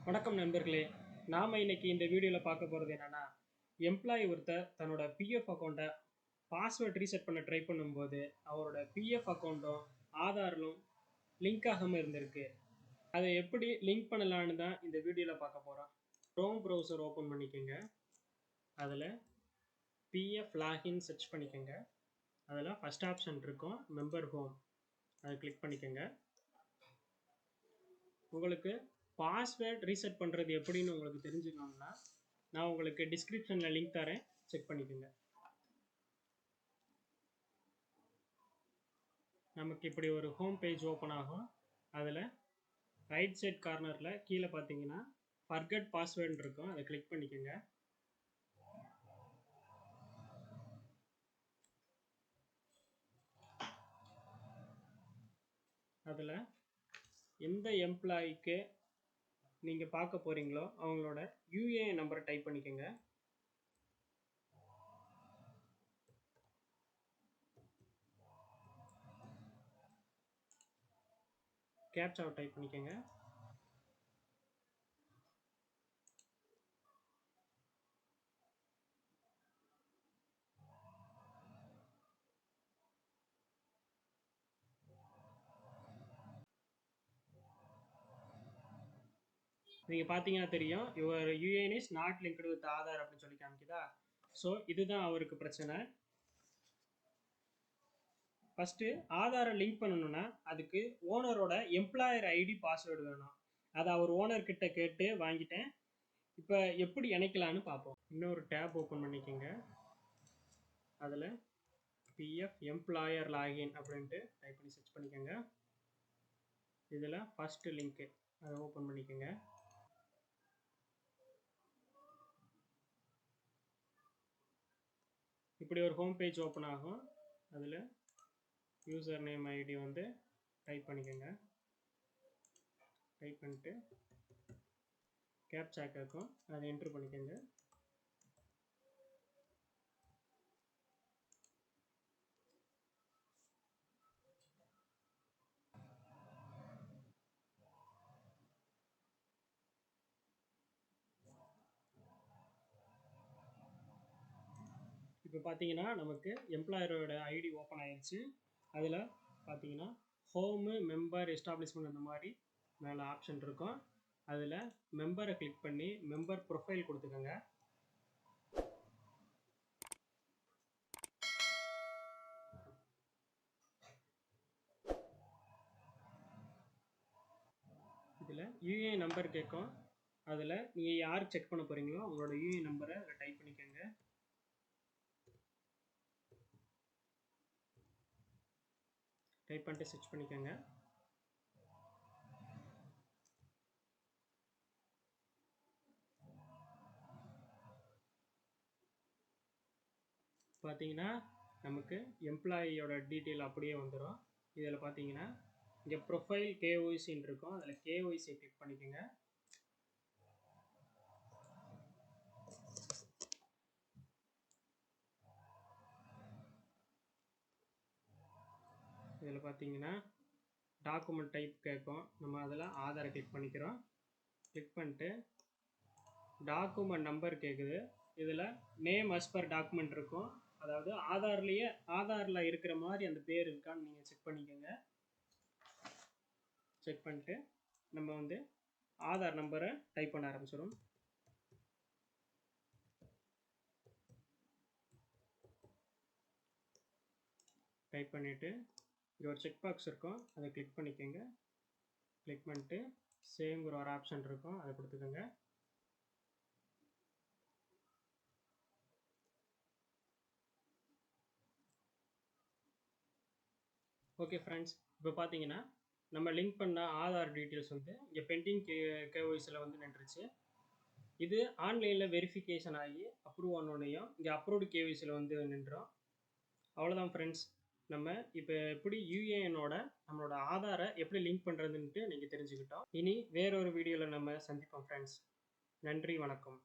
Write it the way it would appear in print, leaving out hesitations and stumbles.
வணக்கம் நண்பர்களே. நாம் இன்னைக்கு இந்த வீடியோவில் பார்க்க போகிறது என்னென்னா, எம்ப்ளாயி ஒருத்தர் தன்னோட பிஎஃப் அக்கௌண்ட்டை பாஸ்வேர்ட் ரீசெட் பண்ண ட்ரை பண்ணும்போது அவரோட பிஎஃப் அக்கௌண்ட்டும் ஆதாரும் லிங்க் ஆகாமல் இருந்திருக்கு. அதை எப்படி லிங்க் பண்ணலான்னு தான் இந்த வீடியோவில் பார்க்க போகிறோம். க்ரோம் ப்ரௌசர் ஓப்பன் பண்ணிக்கோங்க. அதில் பிஎஃப் லாகின் சர்ச் பண்ணிக்கோங்க. அதில் ஃபஸ்ட் ஆப்ஷன் இருக்கும் மெம்பர் ஹோம், அதை கிளிக் பண்ணிக்கோங்க. உங்களுக்கு பாஸ்வேர்ட் ரீசெட் பண்ணுறது எப்படின்னு உங்களுக்கு தெரிஞ்சுக்கணும்னா நான் உங்களுக்கு டிஸ்கிரிப்ஷனில் லிங்க் தரேன், செக் பண்ணிக்கோங்க. நமக்கு இப்படி ஒரு ஹோம் பேஜ் ஓப்பன் ஆகும். அதில் ரைட் சைட் கார்னரில் கீழே பார்த்தீங்கன்னா ஃபர்கட் பாஸ்வேர்டு இருக்கும், அதை கிளிக் பண்ணிக்கோங்க. அதில் எந்த எம்ப்ளாயிக்கு நீங்கள் பார்க்க போகிறீங்களோ அவங்களோட யூஏஎன் நம்பரை டைப் பண்ணிக்கோங்க. கேப்சாவை டைப் பண்ணிக்கோங்க. நீங்கள் பார்த்தீங்கன்னா தெரியும், your UAN is not linked with Aadhaar அப்படின்னு சொல்லி காமிக்குதா. ஸோ இதுதான் அவருக்கு பிரச்சனை. ஃபஸ்ட்டு ஆதாரை லிங்க் பண்ணணுன்னா அதுக்கு ஓனரோட எம்ப்ளாயர் ஐடி பாஸ்வேர்டு வேணும். அதை அவர் ஓனர்கிட்ட கேட்டு வாங்கிட்டேன். இப்போ எப்படி இணைக்கலான்னு பார்ப்போம். இன்னொரு டேப் ஓப்பன் பண்ணிக்கோங்க. அதில் பிஎஃப் எம்ப்ளாயர் லாகின் அப்படின்ட்டு டைப் பண்ணி சர்ச் பண்ணிக்கோங்க. இதில் ஃபஸ்ட்டு லிங்க்கு அதை ஓப்பன் பண்ணிக்கோங்க. இப்படி ஒரு ஹோம் பேஜ் ஓப்பன் ஆகும். அதில் யூசர் நேம் ஐடி வந்து டைப் பண்ணிக்கோங்க. டைப் பண்ணிட்டு கேப்சா கேட்கும், அதை என்ட்ரு பண்ணிக்கோங்க. இப்போ பார்த்தீங்கன்னா நமக்கு எம்ப்ளாயரோட ஐடி ஓப்பன் ஆயிடுச்சு. அதில் பார்த்தீங்கன்னா ஹோமு, மெம்பர், எஸ்டாப்ளிஷ்மெண்ட் அந்த மாதிரி மேலே ஆப்ஷன் இருக்கும். அதில் மெம்பரை கிளிக் பண்ணி மெம்பர் ப்ரொஃபைல் கொடுத்துக்கோங்க. இதில் யூஏஎன் நம்பர் கேட்கும். அதில் நீங்கள் யார் செக் பண்ண போகிறீங்களோ உங்களோட யூஏஎன் நம்பரை அதில் டைப் பண்ணிக்கோங்க. டைப் பண்ணிட்டு சர்ச் பண்ணிக்கோங்க. பார்த்தீங்கன்னா நமக்கு எம்ப்ளாயியோட டீட்டெயில் அப்படியே வந்துடும். இதில் பார்த்தீங்கன்னா இங்கே ப்ரொஃபைல் கேஒய்சின்னு இருக்கும், அதில் கேஒய்சி கிளிக் பண்ணிக்கோங்க. இதில் பார்த்தீங்கன்னா டாக்குமெண்ட் டைப் கேட்கும், நம்ம அதில் ஆதாரை கிளிக் பண்ணிக்கிறோம். கிளிக் பண்ணிட்டு டாக்குமெண்ட் நம்பர் கேட்குது. இதில் நேம் அஸ் பர் டாக்குமெண்ட் இருக்கும், அதாவது ஆதாரில் இருக்கிற மாதிரி அந்த பேர் இருக்கான்னு நீங்கள் செக் பண்ணிக்கோங்க. செக் பண்ணிட்டு நம்ம வந்து ஆதார் நம்பரை டைப் பண்ண ஆரம்பிச்சிடும். டைப் பண்ணிவிட்டு இங்கே ஒரு செக் பாக்ஸ் இருக்கும், அதை கிளிக் பண்ணிக்கோங்க. கிளிக் பண்ணிட்டு சேவ்ங்கிற ஒரு ஆப்ஷன் இருக்கும், அதை கொடுத்துக்கோங்க. ஓகே ஃப்ரெண்ட்ஸ், இப்போ பார்த்தீங்கன்னா நம்ம லிங்க் பண்ண ஆதார் டீட்டெயில்ஸ் வந்து இங்கே பெண்டிங் கேஒய்சியில் வந்து நின்றுச்சு. இது ஆன்லைனில் வெரிஃபிகேஷன் ஆகி அப்ரூவ் ஆனோடனையும் இங்கே அப்ரூவ்டு கேஒய்சியில் வந்து நின்றோம். அவ்வளோதான் ஃப்ரெண்ட்ஸ். நம்ம இப்போ எப்படி யூஏஎனோட நம்மளோட ஆதாரை எப்படி லிங்க் பண்ணுறதுன்ட்டு நீங்கள் தெரிஞ்சுக்கிட்டோம். இனி வேறொரு வீடியோவில் நம்ம சந்திப்போம் ஃப்ரெண்ட்ஸ். நன்றி, வணக்கம்.